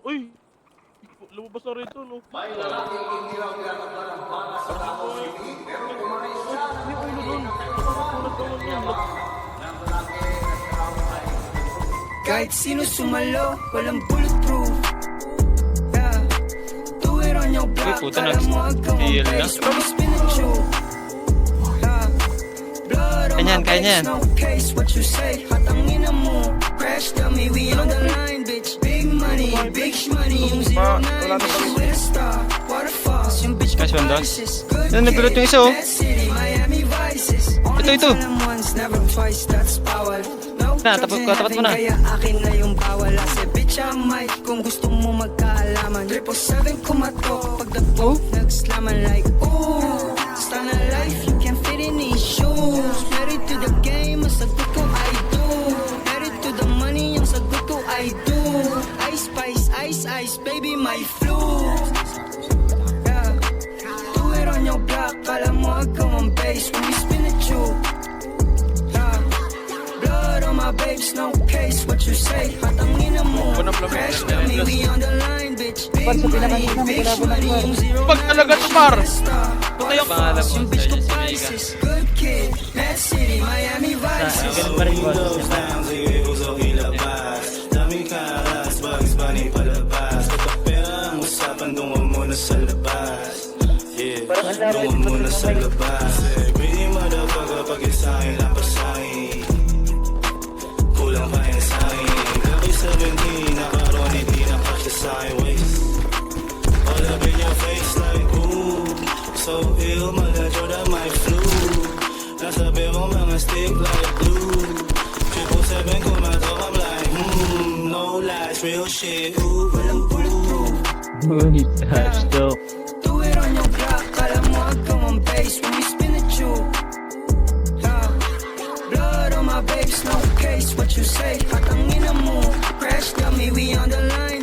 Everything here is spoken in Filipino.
Uy! Lumabas na rito, no? May lalaking hindi raw tinatagdan ng bala sa Davao City, pero kumain siya May ulo doon. Nakakakulat naman yun. ng lalaki na siya ay Kahit sino sumalo, walang bulletproof. Yeah. Do it on your block, puta, kala mo hanggang nag-deal na. base, when we spin the tube. Yeah. Blood on Ganyan, my ganyan. face, no case, what you say, hatangin na mo. Crash dummy, we on the line, bitch. Big money, yung 09, bitch, you with a star. Waterfalls, yung bitch ko Cash one, dos. prices. Good Yan, nagulot yung isa, oh. Bad city, Miami vices. Only Ito. tell them once, never twice, that's power. No Na, drugs in tapat mo heaven, na. kaya akin na yung bawal. Ase bitch ang mic kung gusto mo magkaalaman. 777 kumatok pag the nagslaman like ooh. Star na life, you can fit in these shoes. Married to the game, ang sagot ko I do. Married to the money, ang sagot ko I do. Ice spice, ice, baby my flu. Yeah. Do it on your block, kala mo agaw ang base when we spin the tube. Yeah. Blood on my babes, no case, what you say, hatangin na mo. Crash dummy, we on the line, bitch. Big money, yung 09. Pag talaga to, par! Pangalan mo, Yung bitch ko si Vega. prices. Good kid, Mad City, Miami vices. Ganun pa rin po. Daming karas, Bugs Bunny palabas. Kapag pera ang usapan, dungo muna sa labas. Yeah, dungo muna sa labas. Pretty motherfucker, pag isahin, napasahin. Kulang pa yan sa'kin. Gabi 17, nakaroon, hindi nakasya sa'kin waist. All up in your face like ooh. So ill, maladyo na my flu. Nasabi kong mga stick like glue. 777 kumatok, I'm like no lies, real shit. Ooh, walang bulletproof. Uy, gosh, though. Do it on your block, kala mo agaw ang base when we spin the tube. Yeah. Blood on my babes, no case, what you say, hatangin na mo. Crash dummy, we on the line,